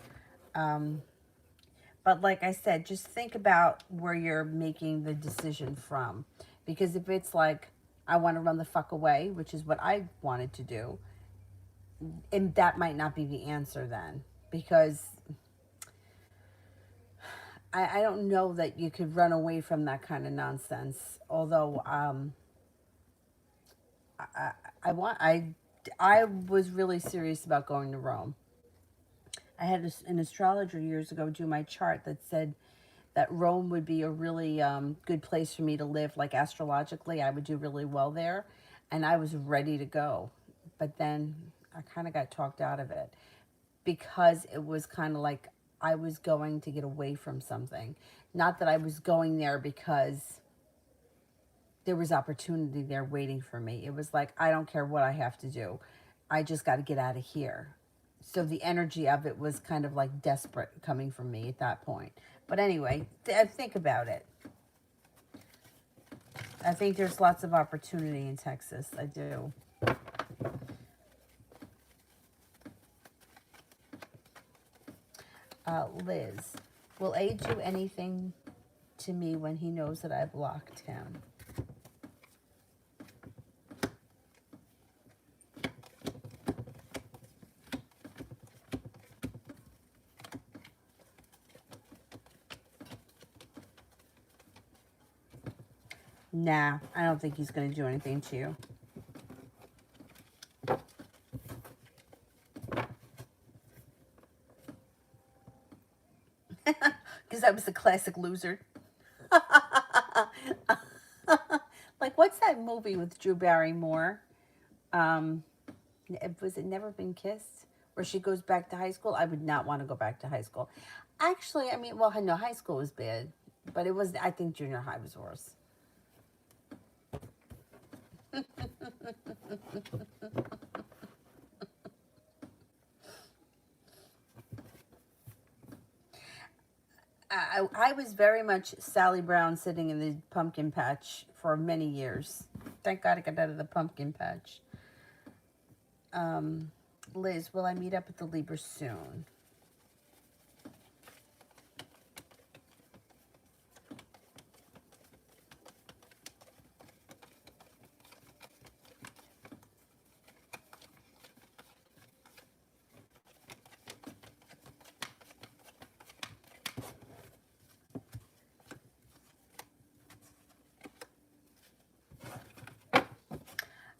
but like I said, just think about where you're making the decision from. Because if it's like, I want to run the fuck away, which is what I wanted to do, and that might not be the answer then. Because I don't know that you could run away from that kind of nonsense. Although I was really serious about going to Rome. I had an astrologer years ago do my chart that said that Rome would be a really good place for me to live. Like astrologically, I would do really well there. And I was ready to go. But then I kind of got talked out of it because it was kind of like I was going to get away from something. Not that I was going there because there was opportunity there waiting for me. It was like, I don't care what I have to do. I just got to get out of here. So the energy of it was kind of like desperate coming from me at that point. But anyway, think about it. I think there's lots of opportunity in Texas. I do. Liz, will A do anything to me when he knows that I blocked him? Nah, I don't think he's going to do anything to you. Because I was the classic loser. Like, what's that movie with Drew Barrymore? Was it Never Been Kissed? Where she goes back to high school? I would not want to go back to high school. Actually, I mean, well, no, high school was bad. But it was, I think junior high was worse. I was very much Sally Brown sitting in the pumpkin patch for many years. Thank God I got out of the pumpkin patch. Liz, will I meet up with the Libra soon?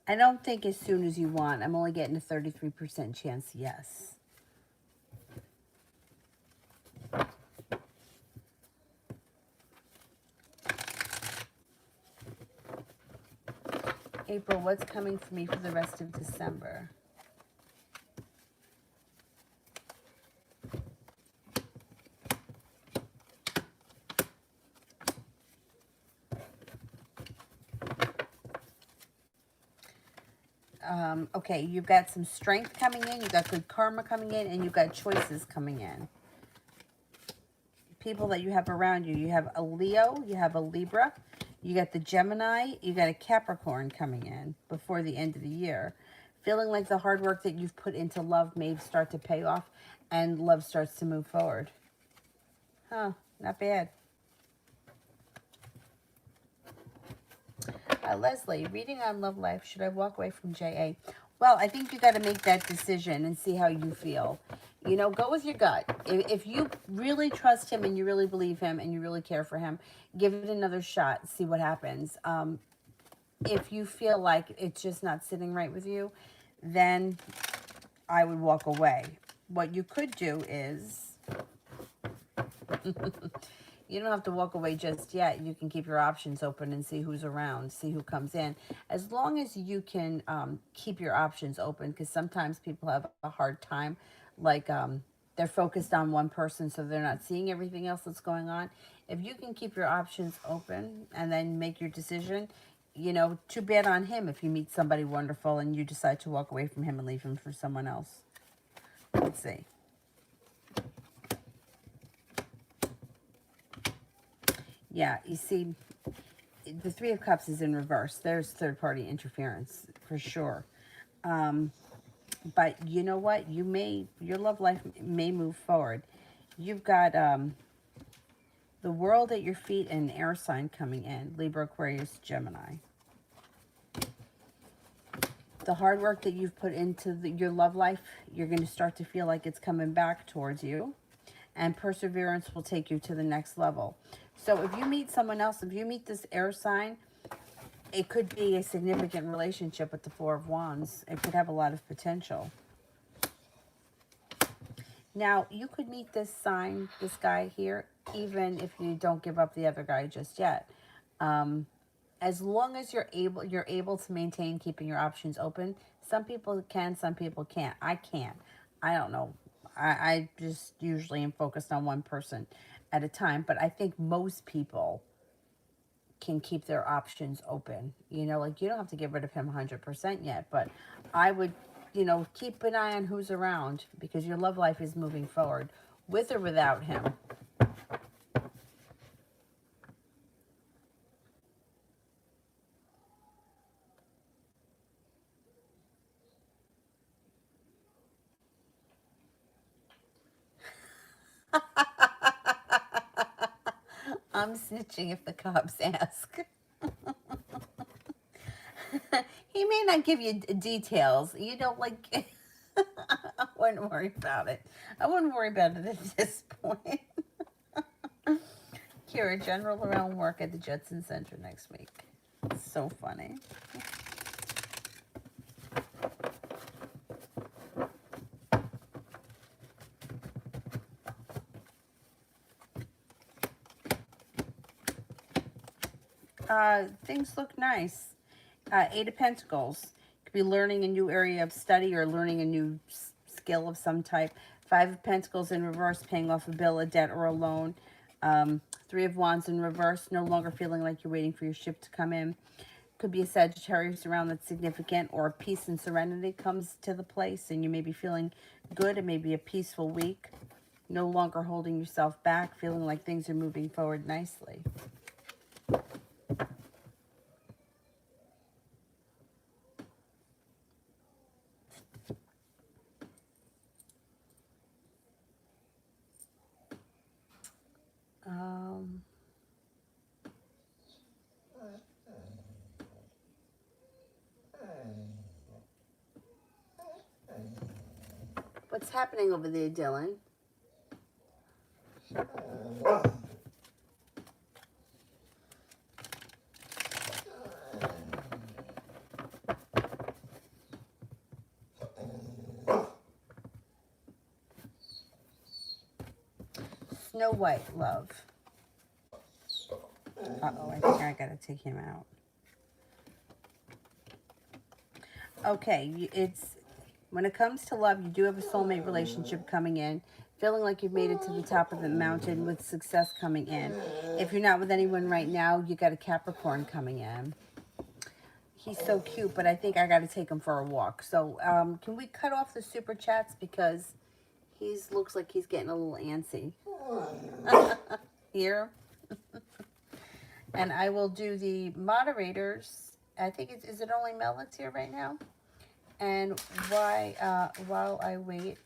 I don't think as soon as you want. I'm only getting a 33% chance yes. April, what's coming for me for the rest of December? Okay, you've got some strength coming in, you've got good karma coming in, and you've got choices coming in. People that you have around you, you have a Leo, you have a Libra, you got the Gemini, you got a Capricorn coming in before the end of the year. Feeling like the hard work that you've put into love may start to pay off and love starts to move forward. Huh, not bad. Leslie, reading on Love Life, should I walk away from JA? Well, I think you got to make that decision and see how you feel. You know, go with your gut. If you really trust him and you really believe him and you really care for him, give it another shot. See what happens. If you feel like it's just not sitting right with you, then I would walk away. What you could do is... You don't have to walk away just yet. You can keep your options open and see who's around, see who comes in. As long as you can keep your options open, because sometimes people have a hard time, like they're focused on one person, so they're not seeing everything else that's going on. If you can keep your options open and then make your decision, you know, too bad on him if you meet somebody wonderful and you decide to walk away from him and leave him for someone else. Let's see. Yeah, you see, the Three of Cups is in reverse. There's third-party interference for sure. But you know what? Your love life may move forward. You've got the world at your feet and an air sign coming in. Libra, Aquarius, Gemini. The hard work that you've put into your love life, you're going to start to feel like it's coming back towards you. And perseverance will take you to the next level. So if you meet someone else, if you meet this air sign, it could be a significant relationship with the Four of Wands. It could have a lot of potential. Now, you could meet this sign, this guy here, even if you don't give up the other guy just yet. As long as you're able to maintain keeping your options open. Some people can, some people can't. I can't. I don't know. I just usually am focused on one person at a time. But I think most people can keep their options open. You know, like you don't have to get rid of him 100% yet. But I would, you know, keep an eye on who's around because your love life is moving forward with or without him. I'm snitching if the cops ask. He may not give you details. You know, like, I wouldn't worry about it. I wouldn't worry about it at this point. Kira, general around work at the Judson Center next week. It's so funny. Things look nice. Eight of Pentacles. Could be learning a new area of study or learning a new skill of some type. Five of Pentacles in reverse, paying off a bill, a debt, or a loan. Three of Wands in reverse, no longer feeling like you're waiting for your ship to come in. Could be a Sagittarius around that's significant, or peace and serenity comes to the place, and you may be feeling good. It may be a peaceful week. No longer holding yourself back, feeling like things are moving forward nicely. What's happening over there, Dylan? Snow White, love. Uh-oh, I think I gotta take him out. Okay, it's when it comes to love, you do have a soulmate relationship coming in. Feeling like you've made it to the top of the mountain with success coming in. If you're not with anyone right now, you got a Capricorn coming in. He's so cute, but I think I got to take him for a walk. So can we cut off the super chats because he looks like he's getting a little antsy. Here. And I will do the moderators. I think is it only Mel that's here right now? And while I wait,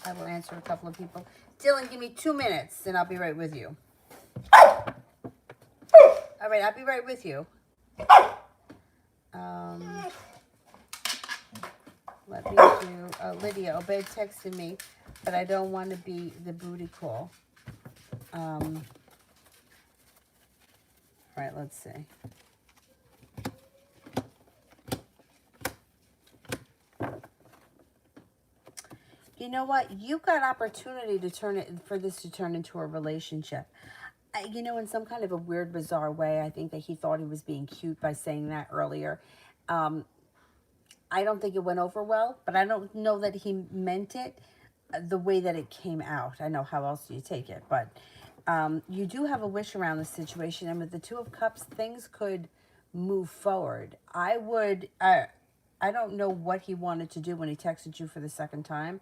I will answer a couple of people. Dylan, give me 2 minutes and I'll be right with you. All right, I'll be right with you. Let me do Lydia. Obed texted me, but I don't want to be the booty call. All right, let's see. You know what? You got opportunity to turn it for this to turn into a relationship. You know, in some kind of a weird, bizarre way, I think that he thought he was being cute by saying that earlier. I don't think it went over well, but I don't know that he meant it the way that it came out. I know how else do you take it, but you do have a wish around the situation, and with the Two of Cups, things could move forward. I don't know what he wanted to do when he texted you for the second time,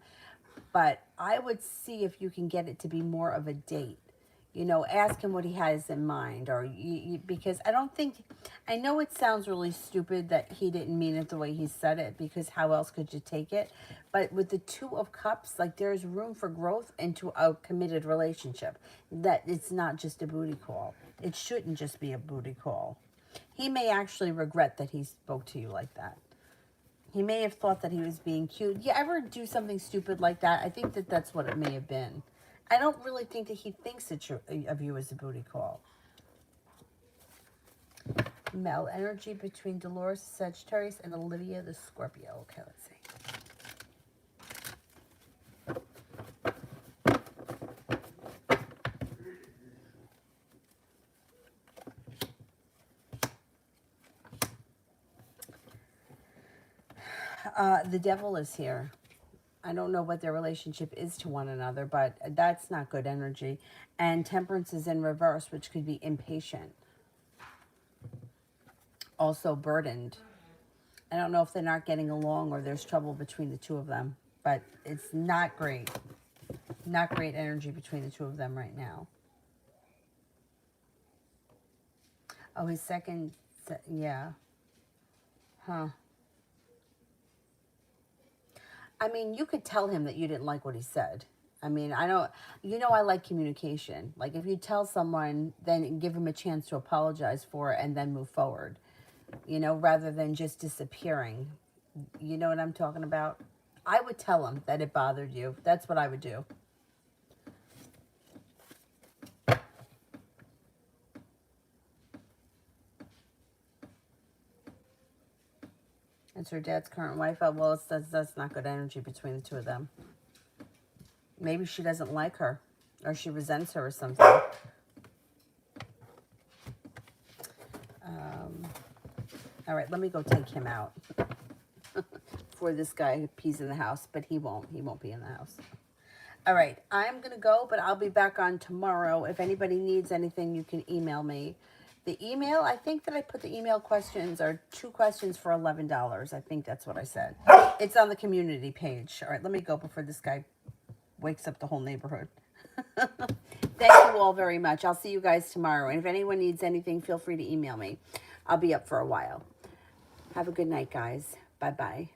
but I would see if you can get it to be more of a date. You know, ask him what he has in mind, or because I know it sounds really stupid that he didn't mean it the way he said it, because how else could you take it? But with the Two of Cups, like, there's room for growth into a committed relationship. That it's not just a booty call. It shouldn't just be a booty call. He may actually regret that he spoke to you like that. He may have thought that he was being cute. You ever do something stupid like that? I think that that's what it may have been. I don't really think that he thinks of you as a booty call. Mel, energy between Dolores, Sagittarius, and Olivia, the Scorpio. Okay, let's see. The Devil is here. I don't know what their relationship is to one another, but that's not good energy. And Temperance is in reverse, which could be impatient. Also burdened. I don't know if they're not getting along or there's trouble between the two of them, but it's not great. Not great energy between the two of them right now. Oh, his second, yeah. Huh. I mean, you could tell him that you didn't like what he said. I mean, I don't, I like communication. Like if you tell someone, then give them a chance to apologize for it and then move forward, rather than just disappearing. You know what I'm talking about? I would tell them that it bothered you. That's what I would do. It's her dad's current wife. Oh, well, that's not good energy between the two of them. Maybe she doesn't like her, or she resents her or something. All right, let me go take him out before this guy pees in the house, but he won't. He won't be in the house. All right, I'm going to go, but I'll be back on tomorrow. If anybody needs anything, you can email me. The email, I think that I put the email questions are 2 questions for $11. I think that's what I said. It's on the community page. All right, let me go before this guy wakes up the whole neighborhood. Thank you all very much. I'll see you guys tomorrow. And if anyone needs anything, feel free to email me. I'll be up for a while. Have a good night, guys. Bye-bye.